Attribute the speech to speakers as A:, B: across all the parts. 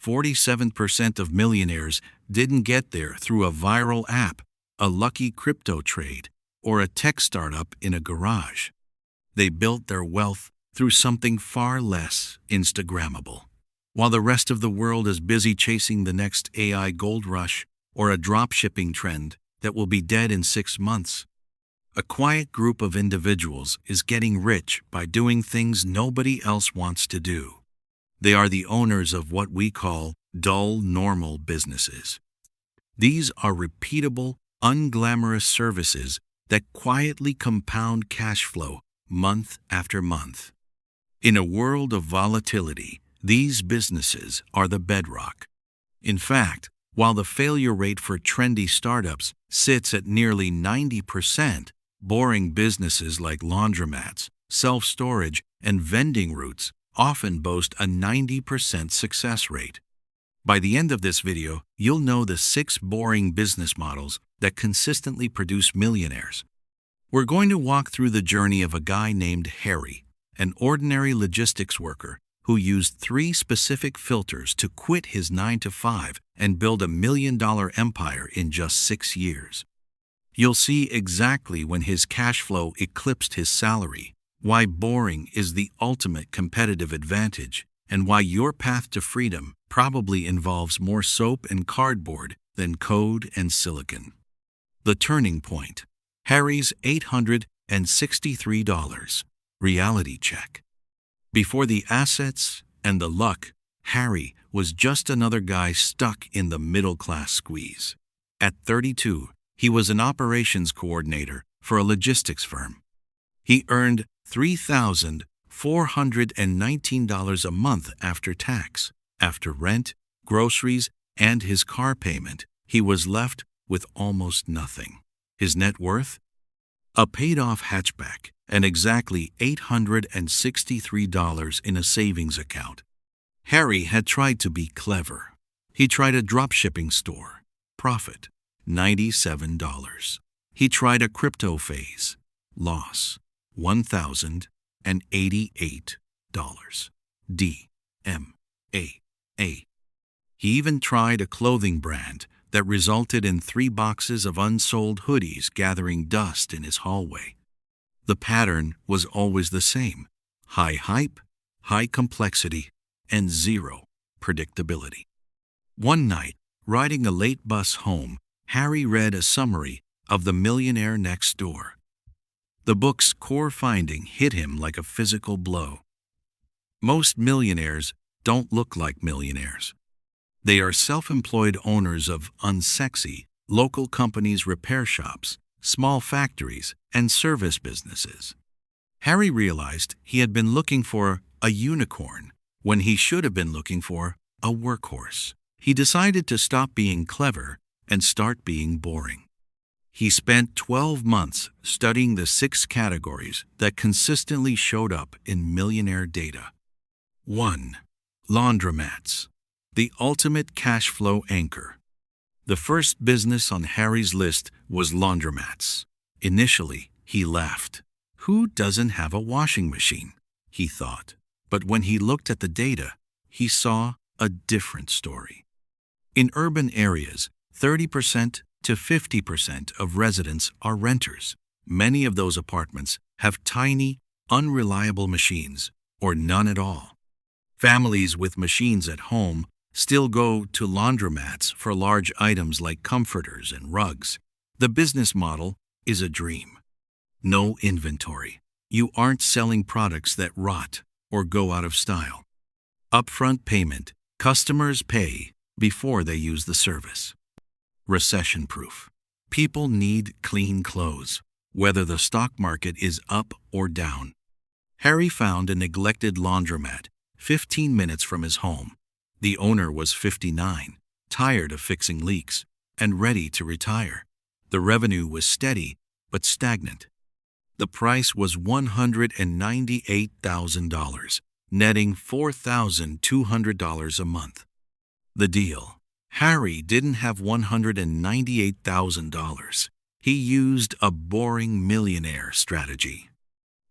A: 47% of millionaires didn't get there through a viral app, a lucky crypto trade, or a tech startup in a garage. They built their wealth through something far less Instagrammable. While the rest of the world is busy chasing the next AI gold rush or a drop-shipping trend that will be dead in 6 months, a quiet group of individuals is getting rich by doing things nobody else wants to do. They are the owners of what we call dull, normal businesses. These are repeatable, unglamorous services that quietly compound cash flow month after month. In a world of volatility, these businesses are the bedrock. In fact, while the failure rate for trendy startups sits at nearly 90%, boring businesses like laundromats, self-storage, and vending routes often boast a 90% success rate. By the end of this video, you'll know the 6 boring business models that consistently produce millionaires. We're going to walk through the journey of a guy named Harry, an ordinary logistics worker who used 3 specific filters to quit his 9-to-5 and build a $1 million empire in just 6 years. You'll see exactly when his cash flow eclipsed his salary, why boring is the ultimate competitive advantage, and why your path to freedom probably involves more soap and cardboard than code and silicon. The turning point. Harry's $863 reality check. Before the assets and the luck, Harry was just another guy stuck in the middle-class squeeze. At 32, he was an operations coordinator for a logistics firm. He earned $3,419 a month after tax. After rent, groceries, and his car payment, he was left with almost nothing. His net worth? A paid-off hatchback and exactly $863 in a savings account. Harry had tried to be clever. He tried a drop-shipping store. Profit, $97. He tried a crypto phase. Loss, $1,088. D-M-A-A. He even tried a clothing brand that resulted in 3 boxes of unsold hoodies gathering dust in his hallway. The pattern was always the same: high hype, high complexity, and zero predictability. One night, riding a late bus home, Harry read a summary of The Millionaire Next Door. The book's core finding hit him like a physical blow. Most millionaires don't look like millionaires. They are self-employed owners of unsexy, local companies' repair shops, small factories, and service businesses. Harry realized he had been looking for a unicorn when he should have been looking for a workhorse. He decided to stop being clever and start being boring. He spent 12 months studying the 6 categories that consistently showed up in millionaire data. 1. Laundromats, the ultimate cash flow anchor. The first business on Harry's list was laundromats. Initially, he laughed. Who doesn't have a washing machine? He thought. But when he looked at the data, he saw a different story. In urban areas, 30% to 50% of residents are renters. Many of those apartments have tiny, unreliable machines, or none at all. Families with machines at home still go to laundromats for large items like comforters and rugs. The business model is a dream. No inventory. You aren't selling products that rot or go out of style. Upfront payment. Customers pay before they use the service. Recession-proof. People need clean clothes, whether the stock market is up or down. Harry found a neglected laundromat 15 minutes from his home. The owner was 59, tired of fixing leaks, and ready to retire. The revenue was steady but stagnant. The price was $198,000, netting $4,200 a month. The deal. Harry didn't have $198,000. He used a boring millionaire strategy.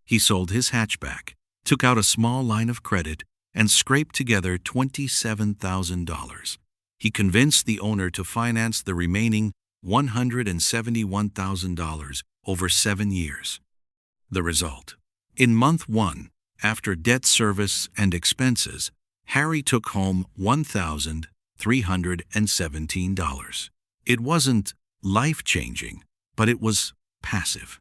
A: He sold his hatchback, took out a small line of credit, and scraped together $27,000. He convinced the owner to finance the remaining $171,000 over 7 years. The result: in month 1, after debt service and expenses, Harry took home $1,317. It wasn't life-changing, but it was passive.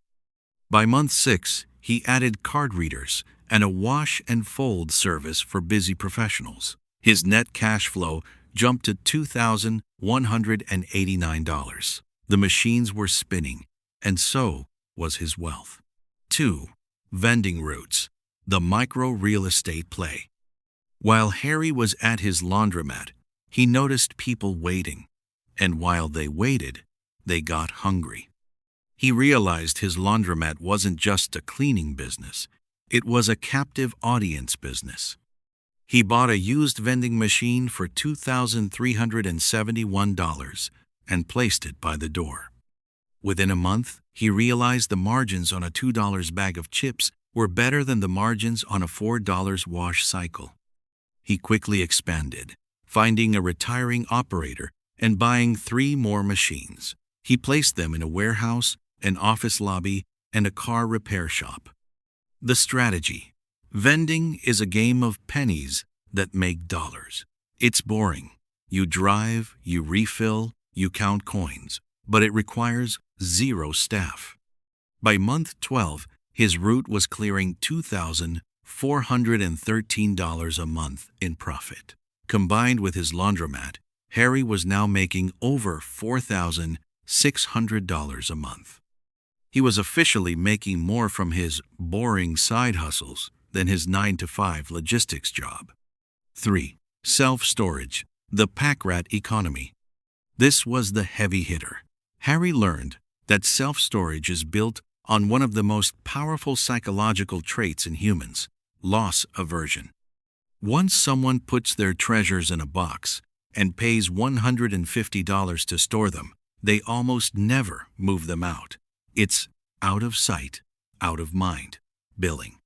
A: By month 6, he added card readers and a wash and fold service for busy professionals. His net cash flow jumped to $2,189. The machines were spinning, and so was his wealth. 2. Vending routes, the micro real estate play. While Harry was at his laundromat, he noticed people waiting, and while they waited, they got hungry. He realized his laundromat wasn't just a cleaning business, it was a captive audience business. He bought a used vending machine for $2,371 and placed it by the door. Within a month, he realized the margins on a $2 bag of chips were better than the margins on a $4 wash cycle. He quickly expanded, finding a retiring operator and buying 3 more machines. He placed them in a warehouse, an office lobby, and a car repair shop. The strategy: vending is a game of pennies that make dollars. It's boring. You drive, you refill, you count coins, but it requires 0 staff. By month 12, his route was clearing $2,413 a month in profit. Combined with his laundromat, Harry was now making over $4,600 a month. He was officially making more from his boring side hustles than his 9-to-5 logistics job. 3. Self-storage, the pack rat economy. This was the heavy hitter. Harry learned that self-storage is built on one of the most powerful psychological traits in humans: loss aversion. Once someone puts their treasures in a box and pays $150 to store them, they almost never move them out. It's out of sight, out of mind billing.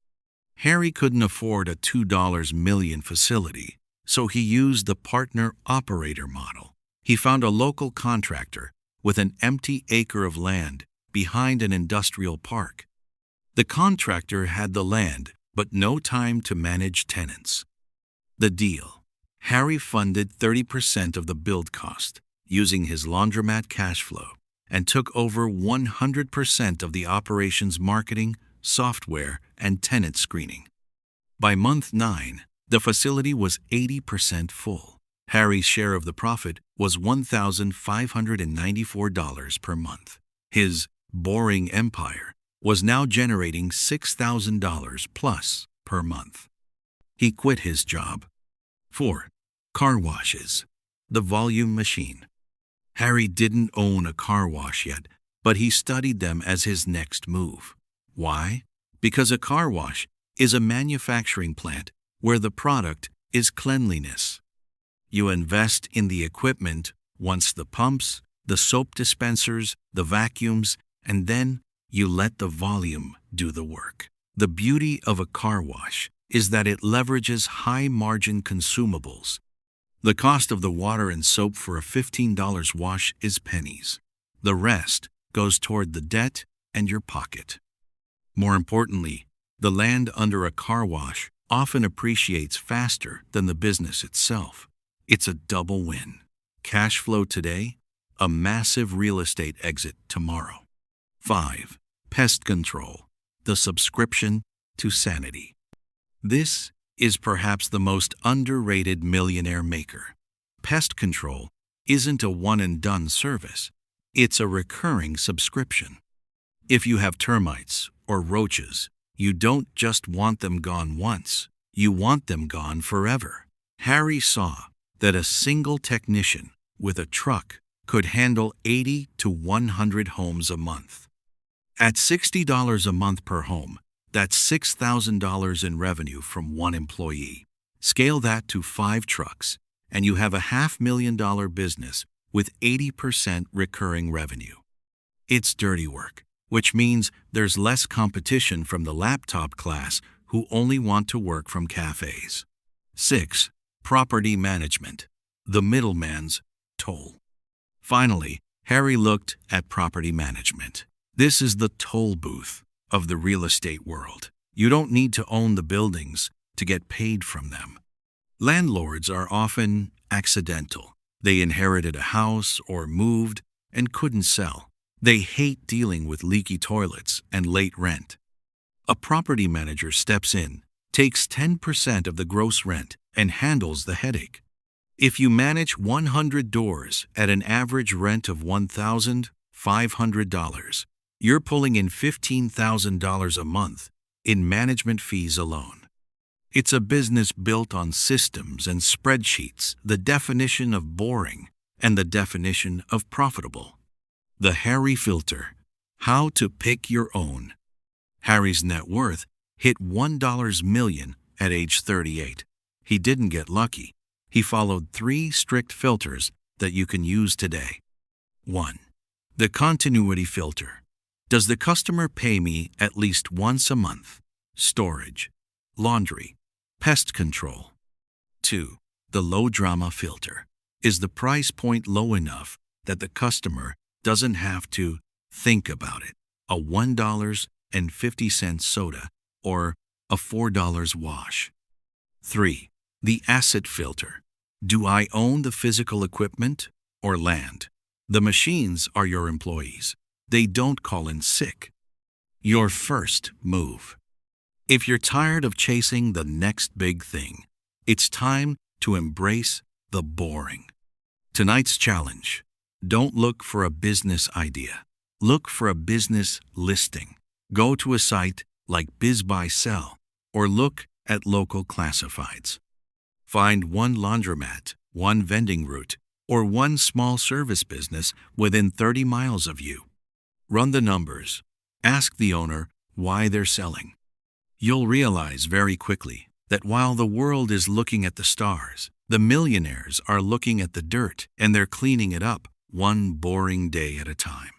A: Harry couldn't afford a $2 million facility, so he used the partner-operator model. He found a local contractor with an empty acre of land behind an industrial park. The contractor had the land, but no time to manage tenants. The deal: Harry funded 30% of the build cost using his laundromat cash flow and took over 100% of the operation's marketing, software, and tenant screening. By month 9, the facility was 80% full. Harry's share of the profit was $1,594 per month. His boring empire was now generating $6,000 plus per month. He quit his job. 4. Car washes, the volume machine. Harry didn't own a car wash yet, but he studied them as his next move. Why? Because a car wash is a manufacturing plant where the product is cleanliness. You invest in the equipment once the pumps, the soap dispensers, the vacuums, and then you let the volume do the work. The beauty of a car wash is that it leverages high-margin consumables. The cost of the water and soap for a $15 wash is pennies. The rest goes toward the debt and your pocket. More importantly, the land under a car wash often appreciates faster than the business itself. It's a double win. Cash flow today, a massive real estate exit tomorrow. 5. Pest control, the subscription to sanity. This is perhaps the most underrated millionaire maker. Pest control isn't a one-and-done service. It's a recurring subscription. If you have termites or roaches, you don't just want them gone once, you want them gone forever. Harry saw that a single technician with a truck could handle 80 to 100 homes a month. At $60 a month per home, that's $6,000 in revenue from one employee. Scale that to 5 trucks, and you have a $500,000 business with 80% recurring revenue. It's dirty work, which means there's less competition from the laptop class who only want to work from cafes. 6. Property management. The middleman's toll. Finally, Harry looked at property management. This is the toll booth of the real estate world. You don't need to own the buildings to get paid from them. Landlords are often accidental. They inherited a house or moved and couldn't sell. They hate dealing with leaky toilets and late rent. A property manager steps in, takes 10% of the gross rent, and handles the headache. If you manage 100 doors at an average rent of $1,500, you're pulling in $15,000 a month in management fees alone. It's a business built on systems and spreadsheets, the definition of boring and the definition of profitable. The Harry filter. How to pick your own. Harry's net worth hit $1 million at age 38. He didn't get lucky. He followed 3 strict filters that you can use today. 1. The continuity filter. Does the customer pay me at least once a month? Storage, laundry, pest control. 2. The low drama filter. Is the price point low enough that the customer doesn't have to think about it? A $1.50 soda or a $4 wash. 3. The asset filter. Do I own the physical equipment or land? The machines are your employees. They don't call in sick. Your first move. If you're tired of chasing the next big thing, it's time to embrace the boring. Tonight's challenge. Don't look for a business idea. Look for a business listing. Go to a site like BizBuySell or look at local classifieds. Find one laundromat, one vending route, or one small service business within 30 miles of you. Run the numbers. Ask the owner why they're selling. You'll realize very quickly that while the world is looking at the stars, the millionaires are looking at the dirt and they're cleaning it up one boring day at a time.